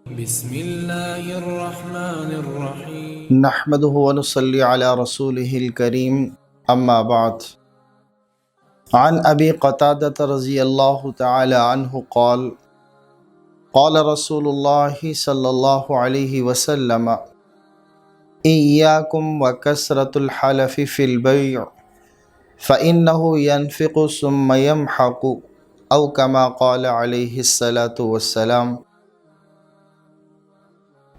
بسم اللہ الرحمن الرحیم نحمده ونصلي على رسوله الكريم اما بعد عن ابي قتادة رضي الله تعالى عنه قال قال رسول الله صلى الله عليه وسلم إياكم وكثرة الحلف في البيع فإنه ينفق ثم يمحق أو كما قال عليه الصلاة والسلام۔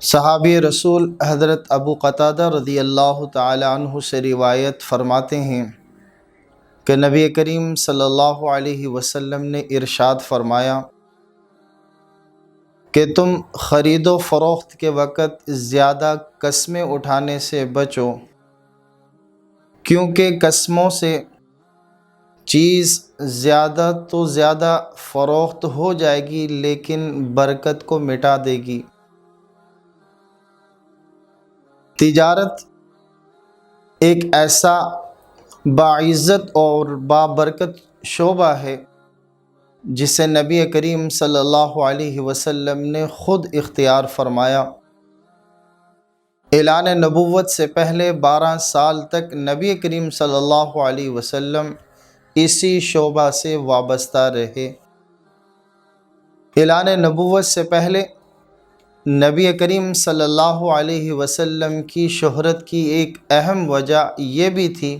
صحابی رسول حضرت ابو قتادہ رضی اللہ تعالی عنہ سے روایت فرماتے ہیں کہ نبی کریم صلی اللہ علیہ وسلم نے ارشاد فرمایا کہ تم خرید و فروخت کے وقت زیادہ قسمیں اٹھانے سے بچو، کیونکہ قسموں سے چیز زیادہ تو زیادہ فروخت ہو جائے گی لیکن برکت کو مٹا دے گی۔ تجارت ایک ایسا باعزت اور بابرکت شعبہ ہے جسے نبی کریم صلی اللہ علیہ وسلم نے خود اختیار فرمایا۔ اعلان نبوت سے پہلے 12 سال تک نبی کریم صلی اللہ علیہ وسلم اسی شعبہ سے وابستہ رہے۔ اعلان نبوت سے پہلے نبی کریم صلی اللہ علیہ وسلم کی شہرت کی ایک اہم وجہ یہ بھی تھی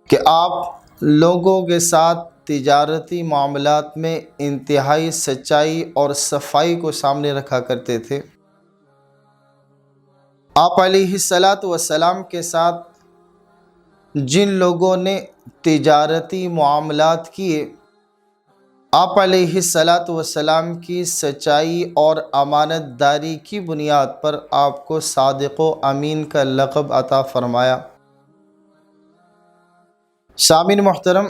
کہ آپ لوگوں کے ساتھ تجارتی معاملات میں انتہائی سچائی اور صفائی کو سامنے رکھا کرتے تھے۔ آپ علیہ الصلاۃ والسلام کے ساتھ جن لوگوں نے تجارتی معاملات کیے، آپ علیہ الصلاۃ والسلام کی سچائی اور امانت داری کی بنیاد پر آپ کو صادق و امین کا لقب عطا فرمایا۔ سامعین محترم،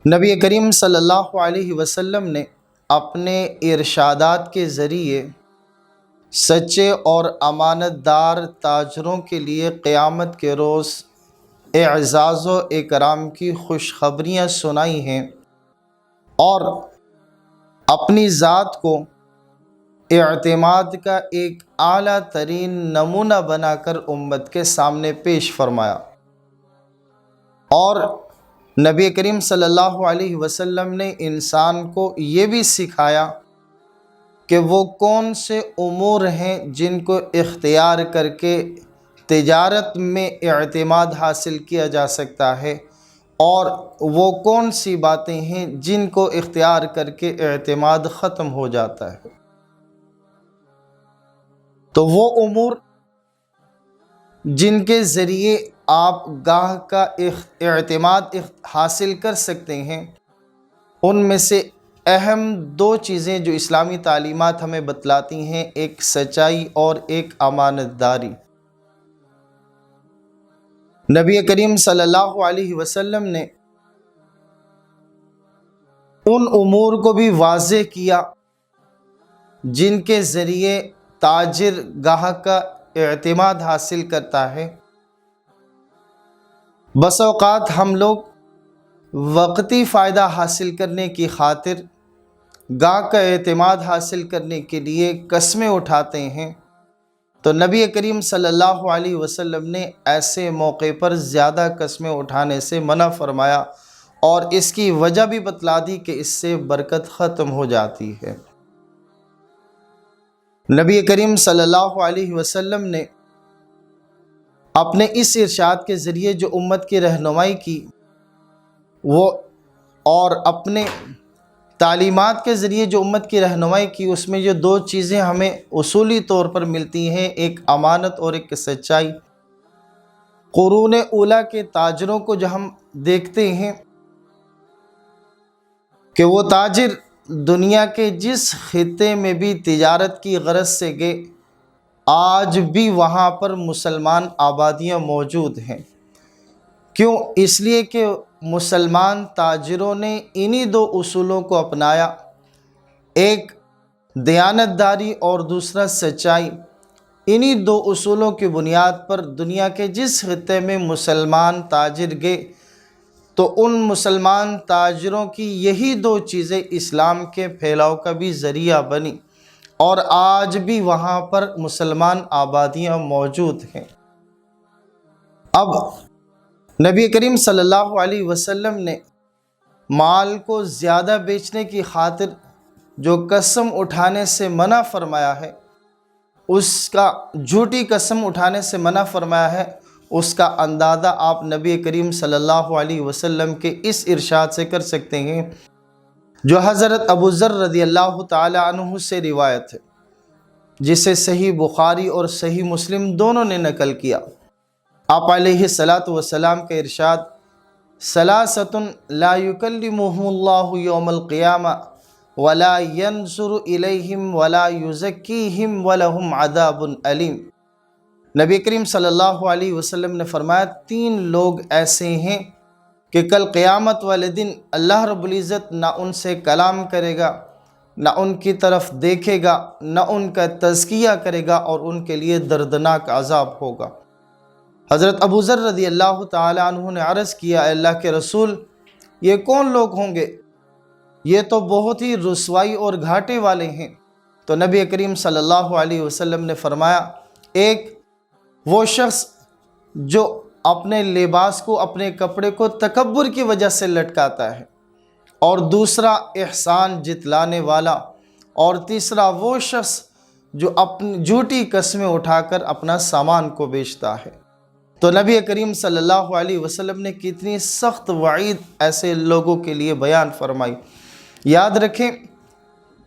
نبی کریم صلی اللہ علیہ وسلم نے اپنے ارشادات کے ذریعے سچے اور امانت دار تاجروں کے لیے قیامت کے روز اعزاز و اکرام کی خوشخبریاں سنائی ہیں اور اپنی ذات کو اعتماد کا ایک اعلیٰ ترین نمونہ بنا کر امت کے سامنے پیش فرمایا۔ اور نبی کریم صلی اللہ علیہ وسلم نے انسان کو یہ بھی سکھایا کہ وہ کون سے امور ہیں جن کو اختیار کر کے تجارت میں اعتماد حاصل کیا جا سکتا ہے، اور وہ کون سی باتیں ہیں جن کو اختیار کر کے اعتماد ختم ہو جاتا ہے۔ تو وہ امور جن کے ذریعے آپ گاہک کا اعتماد حاصل کر سکتے ہیں، ان میں سے اہم 2 چیزیں جو اسلامی تعلیمات ہمیں بتلاتی ہیں، ایک سچائی اور ایک امانت داری۔ نبی کریم صلی اللہ علیہ وسلم نے ان امور کو بھی واضح کیا جن کے ذریعے تاجر گاہک کا اعتماد حاصل کرتا ہے۔ بس اوقات ہم لوگ وقتی فائدہ حاصل کرنے کی خاطر گاہک کا اعتماد حاصل کرنے کے لیے قسمیں اٹھاتے ہیں، تو نبی کریم صلی اللہ علیہ وسلم نے ایسے موقع پر زیادہ قسمیں اٹھانے سے منع فرمایا اور اس کی وجہ بھی بتلا دی کہ اس سے برکت ختم ہو جاتی ہے۔ نبی کریم صلی اللہ علیہ وسلم نے اپنے اس ارشاد کے ذریعے جو امت کی رہنمائی کی، وہ اور اپنے تعلیمات کے ذریعے جو امت کی رہنمائی کی، اس میں جو 2 چیزیں ہمیں اصولی طور پر ملتی ہیں، ایک امانت اور ایک سچائی۔ قرون اولیٰ کے تاجروں کو جو ہم دیکھتے ہیں کہ وہ تاجر دنیا کے جس خطے میں بھی تجارت کی غرض سے گئے، آج بھی وہاں پر مسلمان آبادیاں موجود ہیں۔ کیوں؟ اس لیے کہ مسلمان تاجروں نے انہی 2 اصولوں کو اپنایا، ایک دیانت داری اور دوسرا سچائی۔ انہی 2 اصولوں کی بنیاد پر دنیا کے جس خطے میں مسلمان تاجر گئے، تو ان مسلمان تاجروں کی یہی دو چیزیں اسلام کے پھیلاؤ کا بھی ذریعہ بنی، اور آج بھی وہاں پر مسلمان آبادیاں موجود ہیں۔ اب نبی کریم صلی اللہ علیہ وسلم نے مال کو زیادہ بیچنے کی خاطر جو قسم اٹھانے سے منع فرمایا ہے، اس کا جھوٹی قسم اٹھانے سے منع فرمایا ہے، اس کا اندازہ آپ نبی کریم صلی اللہ علیہ وسلم کے اس ارشاد سے کر سکتے ہیں جو حضرت ابو ذر رضی اللہ تعالی عنہ سے روایت ہے، جسے صحیح بخاری اور صحیح مسلم دونوں نے نقل کیا۔ آپ علیہ الصلاۃ والسلام کا ارشاد: ثلاثۃ لا یکلمہم اللہ یوم القیامہ ولا ینظر الیہم ولا یزکیہم ولہم عذاب علیم۔ نبی کریم صلی اللہ علیہ وسلم نے فرمایا 3 لوگ ایسے ہیں کہ کل قیامت والے دن اللہ رب العزت نہ ان سے کلام کرے گا، نہ ان کی طرف دیکھے گا، نہ ان کا تزکیہ کرے گا، اور ان کے لیے دردناک عذاب ہوگا۔ حضرت ابو ذر رضی اللہ تعالی عنہ نے عرض کیا: اے اللہ کے رسول، یہ کون لوگ ہوں گے؟ یہ تو بہت ہی رسوائی اور گھاٹے والے ہیں۔ تو نبی کریم صلی اللہ علیہ وسلم نے فرمایا: ایک وہ شخص جو اپنے لباس کو، اپنے کپڑے کو تکبر کی وجہ سے لٹکاتا ہے، اور دوسرا احسان جتلانے والا، اور تیسرا وہ شخص جو اپنی جھوٹی قسمیں اٹھا کر اپنا سامان کو بیچتا ہے۔ تو نبی کریم صلی اللہ علیہ وسلم نے کتنی سخت وعید ایسے لوگوں کے لیے بیان فرمائی۔ یاد رکھیں،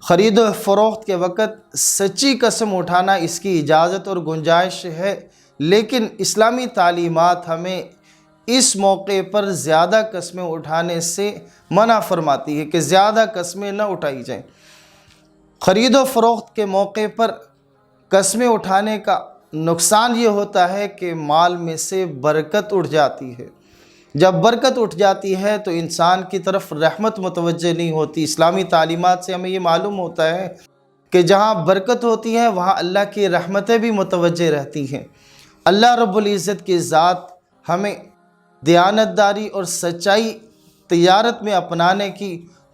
خرید و فروخت کے وقت سچی قسم اٹھانا اس کی اجازت اور گنجائش ہے، لیکن اسلامی تعلیمات ہمیں اس موقع پر زیادہ قسمیں اٹھانے سے منع فرماتی ہے کہ زیادہ قسمیں نہ اٹھائی جائیں۔ خرید و فروخت کے موقع پر قسمیں اٹھانے کا نقصان یہ ہوتا ہے کہ مال میں سے برکت اٹھ جاتی ہے۔ جب برکت اٹھ جاتی ہے تو انسان کی طرف رحمت متوجہ نہیں ہوتی۔ اسلامی تعلیمات سے ہمیں یہ معلوم ہوتا ہے کہ جہاں برکت ہوتی ہے وہاں اللہ کی رحمتیں بھی متوجہ رہتی ہیں۔ اللہ رب العزت کی ذات ہمیں دیانتداری اور سچائی تجارت میں اپنانے کی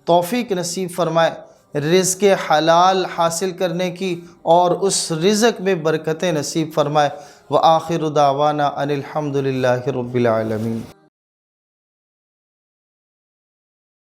توفیق نصیب فرمائے، رزق حلال حاصل کرنے کی اور اس رزق میں برکتیں نصیب فرمائے۔ وآخر دعوانا ان الحمد للہ رب العالمین۔